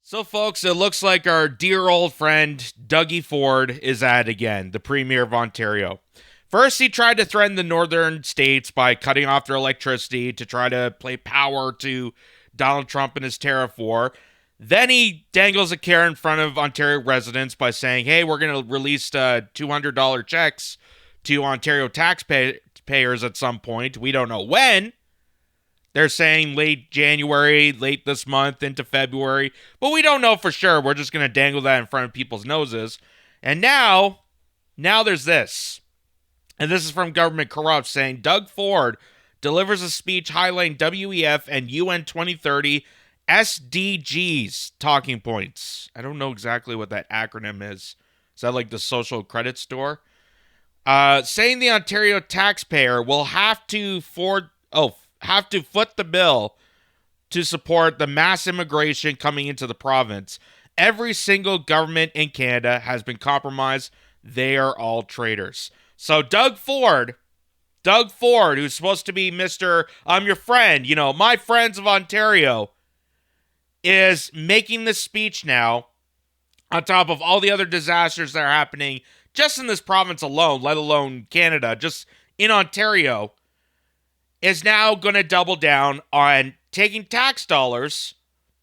So, folks, it looks like our dear old friend Dougie Ford is at it again, the Premier of Ontario. First, he tried to threaten the northern states by cutting off their electricity to try to play power to Donald Trump and his tariff war. Then he dangles a carrot in front of Ontario residents by saying, hey, we're going to release $200 checks to Ontario taxpayers at some point. We don't know when. They're saying late January, late this month into February, but we don't know for sure. We're just going to dangle that in front of people's noses. And now there's this. And this is from Government Corrupt saying Doug Ford delivers a speech highlighting WEF and UN 2030 SDGs talking points. I don't know exactly what that acronym is. Is that like the social credit store? Saying the Ontario taxpayer will have to foot the bill to support the mass immigration coming into the province. Every single government in Canada has been compromised. They are all traitors. So Doug Ford, who's supposed to be Mr. I'm your friend, my friends of Ontario, is making this speech now on top of all the other disasters that are happening just in this province alone, let alone Canada, just in Ontario, is now going to double down on taking tax dollars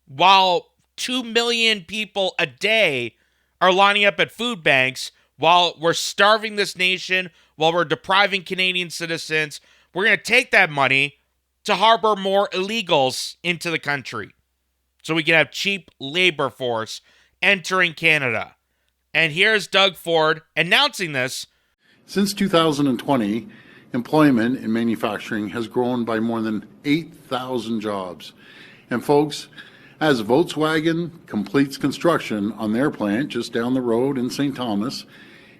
while 2 million people a day are lining up at food banks, while we're starving this nation, while we're depriving Canadian citizens. We're going to take that money to harbor more illegals into the country so we can have cheap labor force entering Canada. And here's Doug Ford announcing this. Since 2020, employment in manufacturing has grown by more than 8,000 jobs. And folks, as Volkswagen completes construction on their plant just down the road in St. Thomas,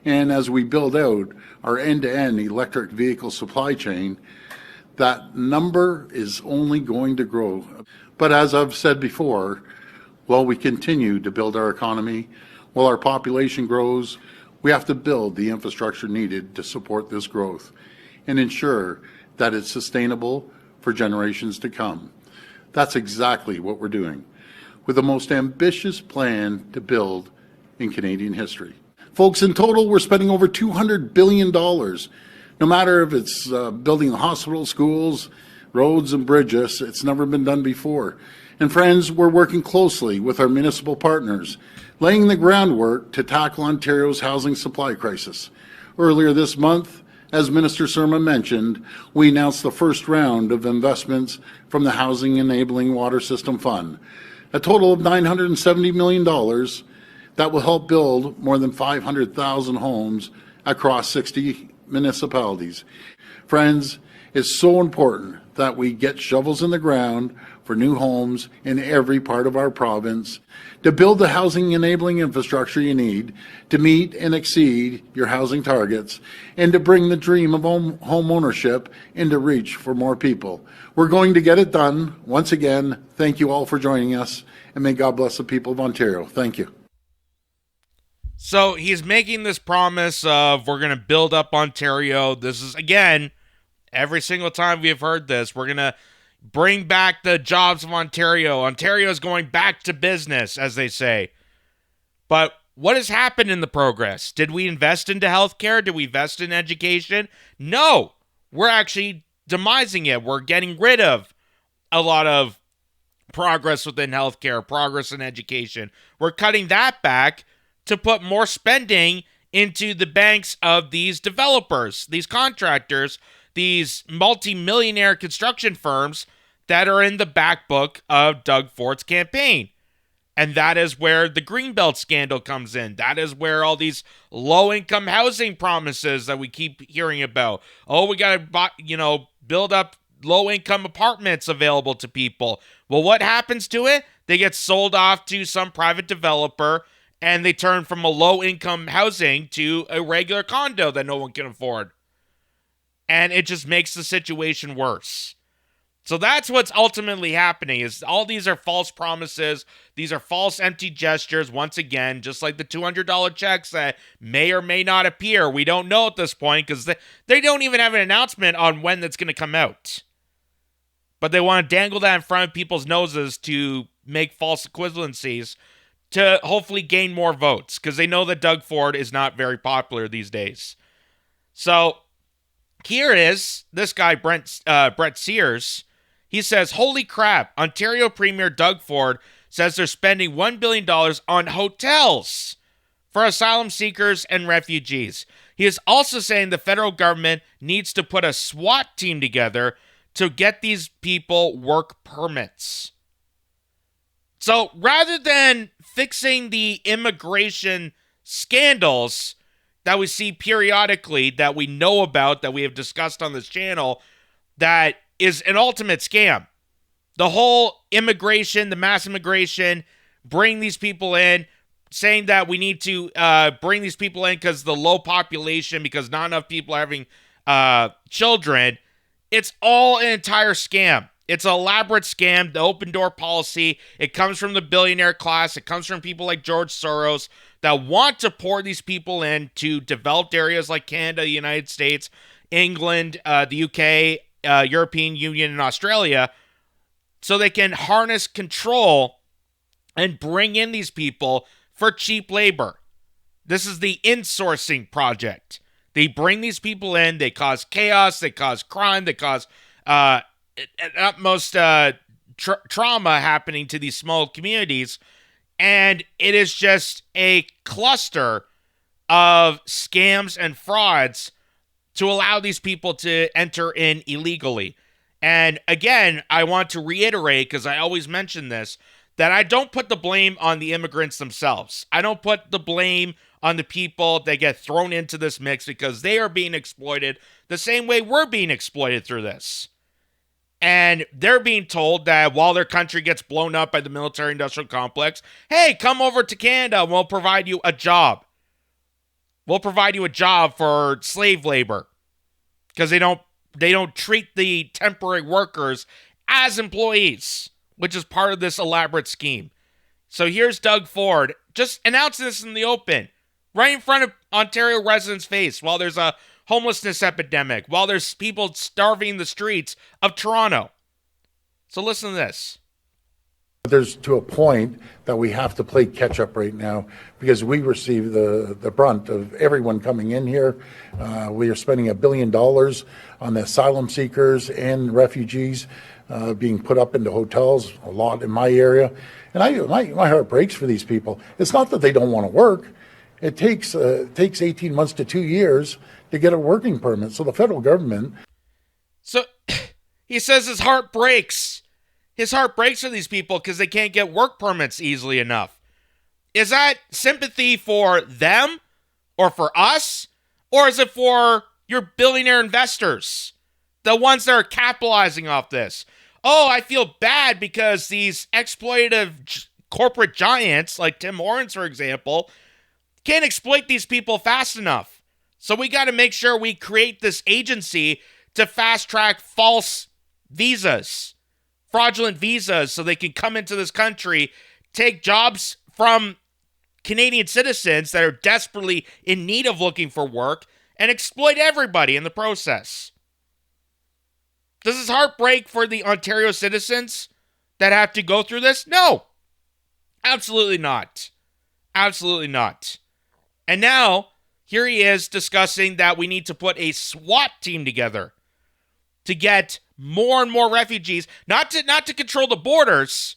and as we build out our end-to-end electric vehicle supply chain, that number is only going to grow. But as I've said before, while we continue to build our economy, while our population grows, we have to build the infrastructure needed to support this growth and ensure that it's sustainable for generations to come. That's exactly what we're doing, with the most ambitious plan to build in Canadian history. Folks, in total, we're spending over $200 billion, no matter if it's building hospitals, schools, roads, and bridges. It's never been done before. And friends, we're working closely with our municipal partners, laying the groundwork to tackle Ontario's housing supply crisis. Earlier this month, as Minister Surma mentioned, we announced the first round of investments from the Housing Enabling Water System Fund, a total of $970 million that will help build more than 500,000 homes across 60 municipalities. Friends, it's so important that we get shovels in the ground for new homes in every part of our province, to build the housing enabling infrastructure you need to meet and exceed your housing targets, and to bring the dream of home ownership into reach for more people. We're going to get it done. Once again, thank you all for joining us, and may God bless the people of Ontario. Thank you. So he's making this promise of we're going to build up Ontario. This is, again, every single time we have heard this, we're going to bring back the jobs of Ontario. Ontario is going back to business, as they say. But what has happened in the progress? Did we invest into healthcare? Did we invest in education? No. We're actually demising it. We're getting rid of a lot of progress within healthcare, progress in education. We're cutting that back to put more spending into the banks of these developers, these contractors, these multi-millionaire construction firms that are in the back book of Doug Ford's campaign. And that is where the Greenbelt scandal comes in. That is where all these low-income housing promises that we keep hearing about. Oh, we got to, build up low-income apartments available to people. Well, what happens to it? They get sold off to some private developer, and they turn from a low-income housing to a regular condo that no one can afford. And it just makes the situation worse. So that's what's ultimately happening, is all these are false promises. These are false empty gestures. Once again, just like the $200 checks that may or may not appear. We don't know at this point because they don't even have an announcement on when that's going to come out. But they want to dangle that in front of people's noses to make false equivalencies to hopefully gain more votes because they know that Doug Ford is not very popular these days. So here it is. This guy, Brett Sears, he says, holy crap, Ontario Premier Doug Ford says they're spending $1 billion on hotels for asylum seekers and refugees. He is also saying the federal government needs to put a SWAT team together to get these people work permits. So rather than fixing the immigration scandals that we see periodically, that we know about, that we have discussed on this channel, that is an ultimate scam. The whole immigration, the mass immigration, bring these people in, saying that we need to bring these people in because the low population, because not enough people are having children. It's all an entire scam. It's an elaborate scam, the open door policy. It comes from the billionaire class. It comes from people like George Soros that want to pour these people into developed areas like Canada, the United States, England, the UK, European Union, and Australia, so they can harness control and bring in these people for cheap labor. This is the insourcing project. They bring these people in, they cause chaos, they cause crime, they cause utmost trauma happening to these small communities, and it is just a cluster of scams and frauds to allow these people to enter in illegally. And again, I want to reiterate, because I always mention this, that I don't put the blame on the immigrants themselves. I don't put the blame on the people that get thrown into this mix, because they are being exploited the same way we're being exploited through this. And they're being told that while their country gets blown up by the military-industrial complex, hey, come over to Canada and we'll provide you a job. We'll provide you a job for slave labor. Because they don't treat the temporary workers as employees, which is part of this elaborate scheme. So here's Doug Ford just announcing this in the open, right in front of Ontario residents' face, while there's a homelessness epidemic, while there's people starving the streets of Toronto. So listen to this. There's to a point that we have to play catch up right now, because we receive the brunt of everyone coming in here. We are spending $1 billion on the asylum seekers and refugees being put up into hotels, a lot in my area. And my heart breaks for these people. It's not that they don't want to work. It takes 18 months to 2 years to get a working permit. So the federal government... So he says his heart breaks. His heart breaks for these people because they can't get work permits easily enough. Is that sympathy for them or for us? Or is it for your billionaire investors? The ones that are capitalizing off this? Oh, I feel bad because these exploitative corporate giants, like Tim Hortons, for example, can't exploit these people fast enough. So we got to make sure we create this agency to fast-track false visas, fraudulent visas, so they can come into this country, take jobs from Canadian citizens that are desperately in need of looking for work, and exploit everybody in the process. Does his heart break for the Ontario citizens that have to go through this? No. Absolutely not. Absolutely not. And now, here he is discussing that we need to put a SWAT team together to get more and more refugees, not to control the borders,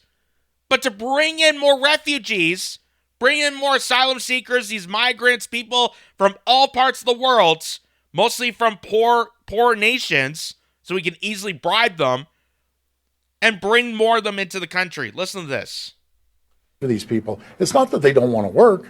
but to bring in more refugees, bring in more asylum seekers, these migrants, people from all parts of the world, mostly from poor nations, so we can easily bribe them and bring more of them into the country. Listen to this. For these people, it's not that they don't want to work.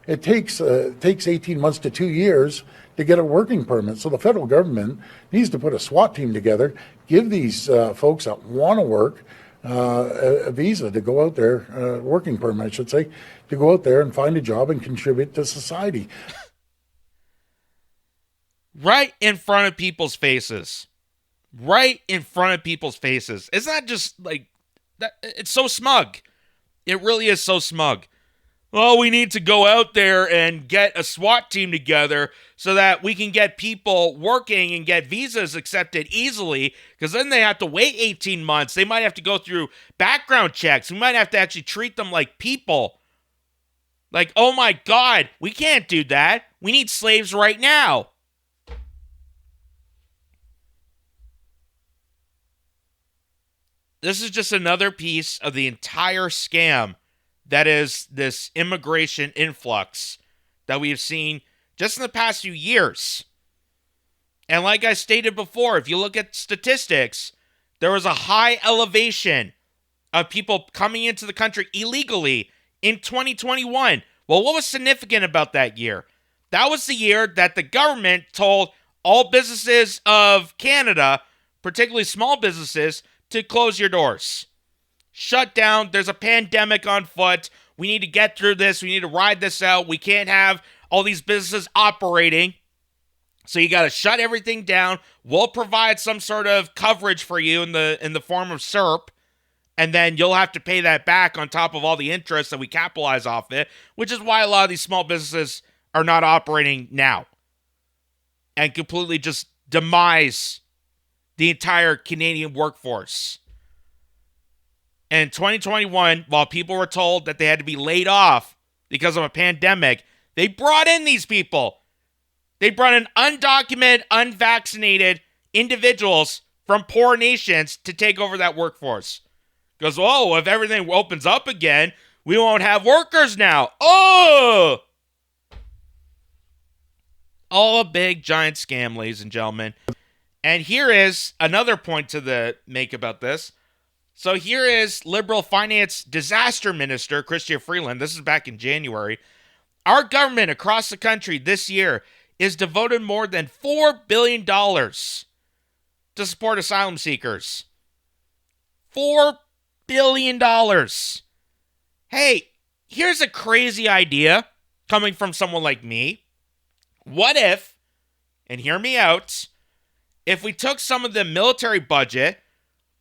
It takes 18 months to 2 years to get a working permit. So the federal government needs to put a SWAT team together, give these folks that want to work a visa to go out there, working permit, I should say, to go out there and find a job and contribute to society. Right in front of people's faces. Right in front of people's faces. It's not just like that. It's so smug. It really is so smug. oh, we need to go out there and get a SWAT team together so that we can get people working and get visas accepted easily, because then they have to wait 18 months. They might have to go through background checks. We might have to actually treat them like people. Like, oh my God, we can't do that. We need slaves right now. This is just another piece of the entire scam that is this immigration influx that we have seen just in the past few years. And like I stated before, if you look at statistics, there was a high elevation of people coming into the country illegally in 2021. Well, what was significant about that year? That was the year that the government told all businesses of Canada, particularly small businesses, to close your doors. Shut down. There's a pandemic on foot. We need to get through this. We need to ride this out. We can't have all these businesses operating. So you got to shut everything down. We'll provide some sort of coverage for you in the form of SERP, and then you'll have to pay that back on top of all the interest that we capitalize off it, which is why a lot of these small businesses are not operating now and completely just demise the entire Canadian workforce. In 2021, while people were told that they had to be laid off because of a pandemic, they brought in these people. They brought in undocumented, unvaccinated individuals from poor nations to take over that workforce. Because, oh, if everything opens up again, we won't have workers now. Oh! All a big, giant scam, ladies and gentlemen. And here is another point to make about this. So here is Liberal Finance Disaster Minister Chrystia Freeland. This is back in January. Our government across the country this year is devoted more than $4 billion to support asylum seekers. $4 billion. Hey, here's a crazy idea coming from someone like me. What if, and hear me out, if we took some of the military budget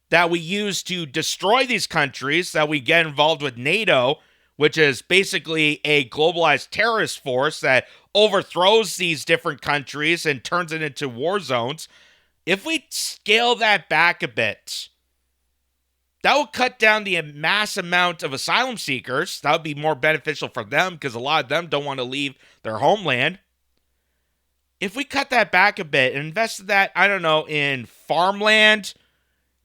that we use to destroy these countries, that we get involved with NATO, which is basically a globalized terrorist force that overthrows these different countries and turns it into war zones, if we scale that back a bit, that would cut down the mass amount of asylum seekers. That would be more beneficial for them because a lot of them don't want to leave their homeland. If we cut that back a bit and invest that, I don't know, in farmland,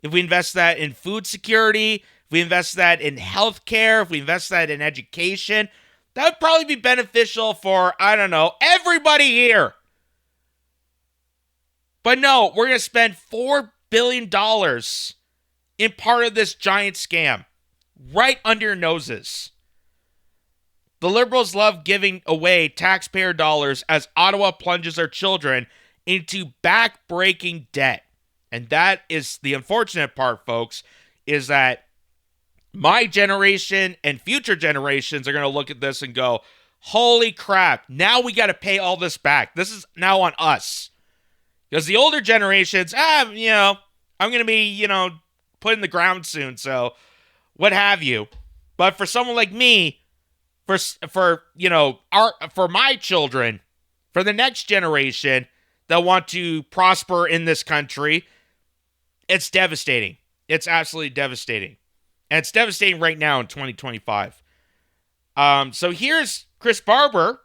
if we invest that in food security, if we invest that in healthcare, if we invest that in education, that would probably be beneficial for, I don't know, everybody here. But no, we're going to spend $4 billion in part of this giant scam right under your noses. The Liberals love giving away taxpayer dollars as Ottawa plunges their children into back-breaking debt. And that is the unfortunate part, folks, is that my generation and future generations are going to look at this and go, holy crap, now we got to pay all this back. This is now on us. Because the older generations, I'm going to be, put in the ground soon, so what have you. But for someone like me, for my children, for the next generation that want to prosper in this country, it's devastating. It's absolutely devastating. And it's devastating right now in 2025. So here's Chris Barber.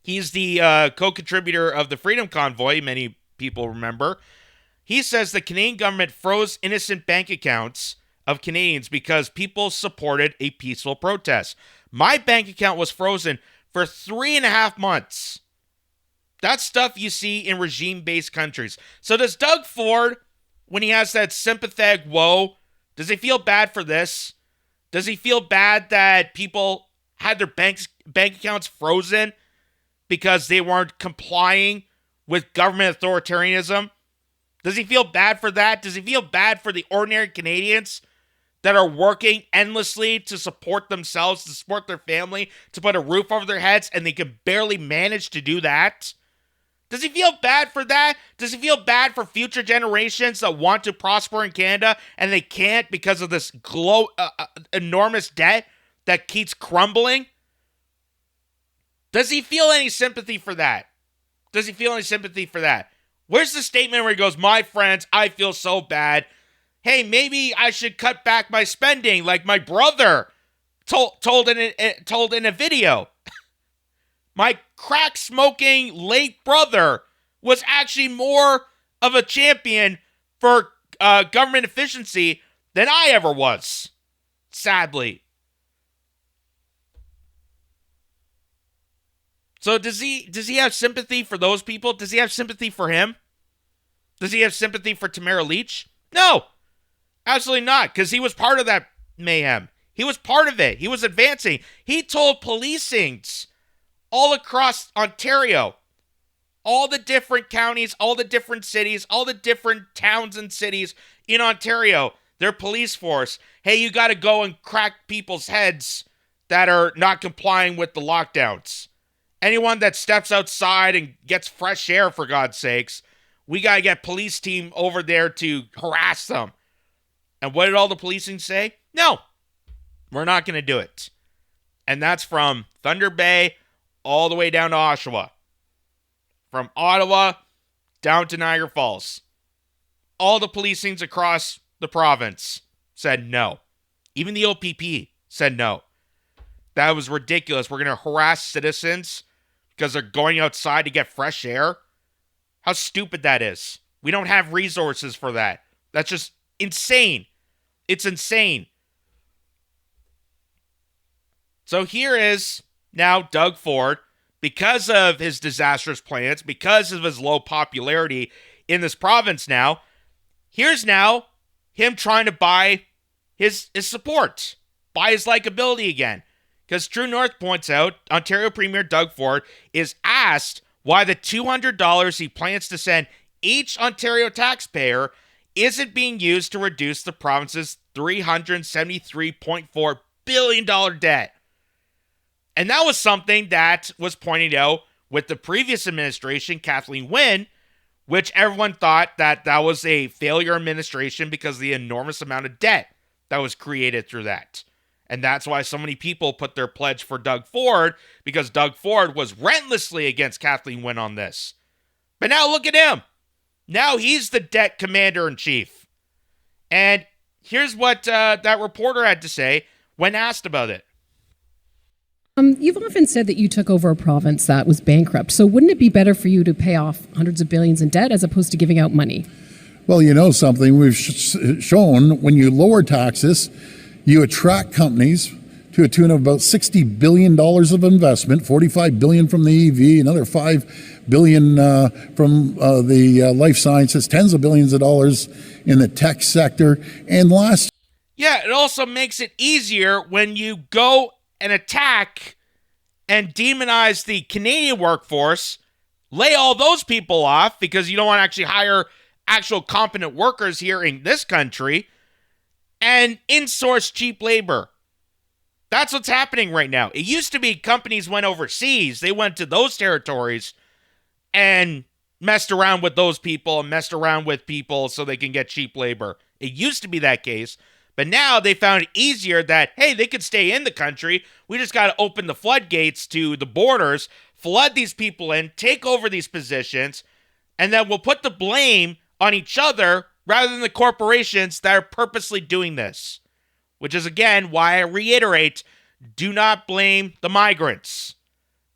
He's the co-contributor of the Freedom Convoy, many people remember. He says the Canadian government froze innocent bank accounts of Canadians because people supported a peaceful protest. My bank account was frozen for 3.5 months. That's stuff you see in regime-based countries. So does Doug Ford, when he has that sympathetic woe, does he feel bad for this? Does he feel bad that people had their bank accounts frozen because they weren't complying with government authoritarianism? Does he feel bad for that? Does he feel bad for the ordinary Canadians that are working endlessly to support themselves, to support their family, to put a roof over their heads, and they can barely manage to do that? Does he feel bad for that? Does he feel bad for future generations that want to prosper in Canada and they can't because of this enormous debt that keeps crumbling? Does he feel any sympathy for that? Does he feel any sympathy for that? Where's the statement where he goes, my friends, I feel so bad. Hey, maybe I should cut back my spending like my brother told in a video. My crack-smoking late brother was actually more of a champion for government efficiency than I ever was, sadly. So does he have sympathy for those people? Does he have sympathy for him? Does he have sympathy for Tamara Leach? No, absolutely not, because he was part of that mayhem. He was part of it. He was advancing. He told policings all across Ontario, all the different counties, all the different cities, all the different towns and cities in Ontario, their police force, hey, you got to go and crack people's heads that are not complying with the lockdowns. Anyone that steps outside and gets fresh air, for God's sakes, we got to get police team over there to harass them. And what did all the policing say? No, we're not going to do it. And that's from Thunder Bay all the way down to Oshawa. From Ottawa down to Niagara Falls. All the policings across the province said no. Even the OPP said no. That was ridiculous. We're going to harass citizens because they're going outside to get fresh air. How stupid that is. We don't have resources for that. That's just insane. It's insane. So here is now Doug Ford, because of his disastrous plans, because of his low popularity in this province now, here's now him trying to buy his support, buy his likability again. Because True North points out, Ontario Premier Doug Ford is asked why the $200 he plans to send each Ontario taxpayer isn't being used to reduce the province's $373.4 billion debt. And that was something that was pointed out with the previous administration, Kathleen Wynne, which everyone thought that was a failure administration because of the enormous amount of debt that was created through that. And that's why so many people put their pledge for Doug Ford, because Doug Ford was relentlessly against Kathleen Wynne on this. But now look at him. Now he's the debt commander-in-chief. And here's what that reporter had to say when asked about it. You've often said that you took over a province that was bankrupt. So wouldn't it be better for you to pay off hundreds of billions in debt as opposed to giving out money? Well, you know something, we've shown when you lower taxes, you attract companies to a tune of about $60 billion of investment, $45 billion from the EV, another $5 billion from the life sciences, tens of billions of dollars in the tech sector. And yeah, it also makes it easier when you go and attack and demonize the Canadian workforce, lay all those people off because you don't want to actually hire actual competent workers here in this country, and insource cheap labor. That's what's happening right now. It used to be companies went overseas. They went to those territories and messed around with those people and messed around with people so they can get cheap labor. It used to be that case. But now they found it easier that, hey, they could stay in the country. We just got to open the floodgates to the borders, flood these people in, take over these positions, and then we'll put the blame on each other rather than the corporations that are purposely doing this. Which is, again, why I reiterate, do not blame the migrants.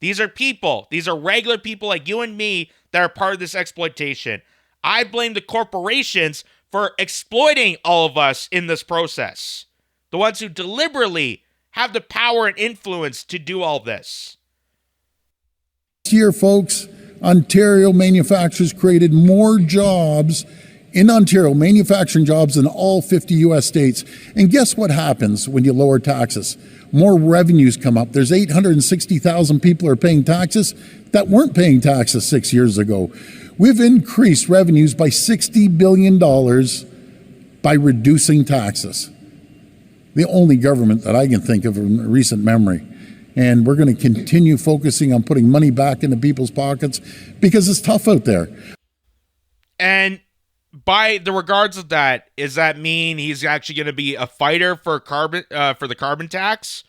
These are people. These are regular people like you and me that are part of this exploitation. I blame the corporations for exploiting all of us in this process. The ones who deliberately have the power and influence to do all this. This year, folks, Ontario manufacturers created more jobs in Ontario, manufacturing jobs in all 50 U.S. states. And guess what happens when you lower taxes? More revenues come up. There's 860,000 people are paying taxes that weren't paying taxes 6 years ago. We've increased revenues by $60 billion by reducing taxes. The only government that I can think of in recent memory. And we're going to continue focusing on putting money back into people's pockets because it's tough out there. And by the regards of that, does that mean he's actually going to be a fighter for the carbon tax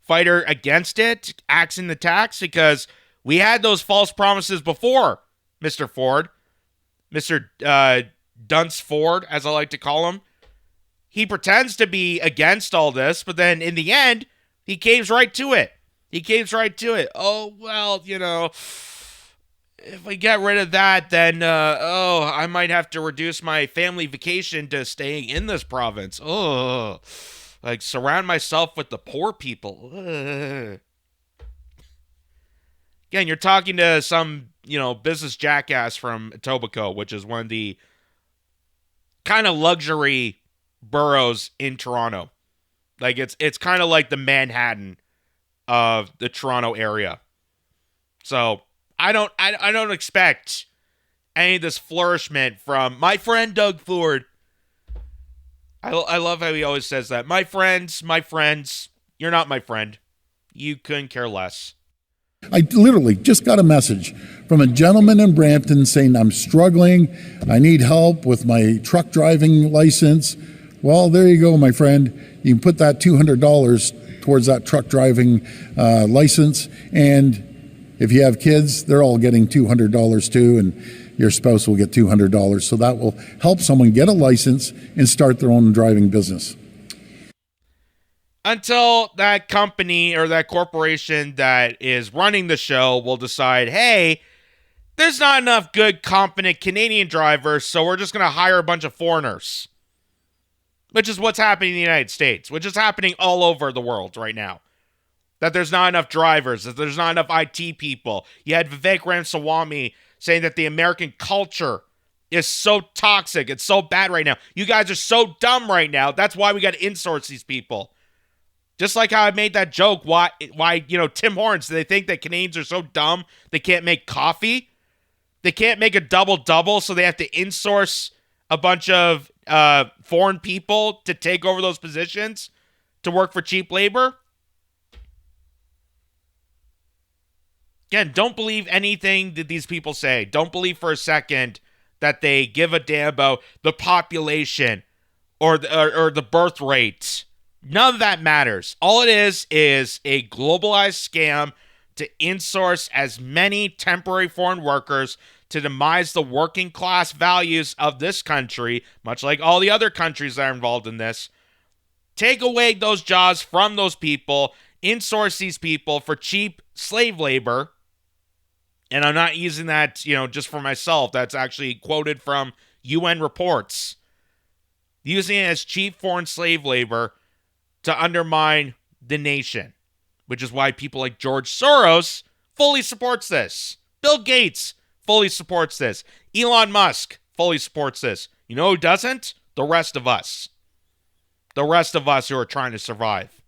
fighter against it, axing the tax, because we had those false promises before, Mr. Ford. Mr. Dunce Ford, as I like to call him. He pretends to be against all this, but then in the end, he caves right to it. Oh, well, if we get rid of that, then, I might have to reduce my family vacation to staying in this province. Oh, like surround myself with the poor people. Ugh. Again, you're talking to some, business jackass from Etobicoke, which is one of the kind of luxury boroughs in Toronto. Like it's kind of like the Manhattan of the Toronto area. So I don't expect any of this flourishment from my friend Doug Ford. I love how he always says that. My friends, you're not my friend. You couldn't care less. I literally just got a message from a gentleman in Brampton saying, I'm struggling. I need help with my truck driving license. Well, there you go, my friend. You can put that $200 towards that truck driving license. And if you have kids, they're all getting $200 too. And your spouse will get $200. So that will help someone get a license and start their own driving business. Until that company or that corporation that is running the show will decide, hey, there's not enough good, competent Canadian drivers, so we're just going to hire a bunch of foreigners. Which is what's happening in the United States, which is happening all over the world right now. That there's not enough drivers, that there's not enough IT people. You had Vivek Ramaswamy saying that the American culture is so toxic, it's so bad right now. You guys are so dumb right now, that's why we got to insource these people. Just like how I made that joke, why Tim Hortons, they think that Canadians are so dumb they can't make coffee? They can't make a double-double, so they have to insource a bunch of foreign people to take over those positions to work for cheap labor? Again, don't believe anything that these people say. Don't believe for a second that they give a damn about the population or the birth rate. None of that matters. All it is a globalized scam to insource as many temporary foreign workers to demise the working class values of this country, much like all the other countries that are involved in this. Take away those jobs from those people, insource these people for cheap slave labor. And I'm not using that, just for myself. That's actually quoted from UN reports. Using it as cheap foreign slave labor to undermine the nation, which is why people like George Soros fully supports this. Bill Gates fully supports this. Elon Musk fully supports this. You know who doesn't? The rest of us. The rest of us who are trying to survive.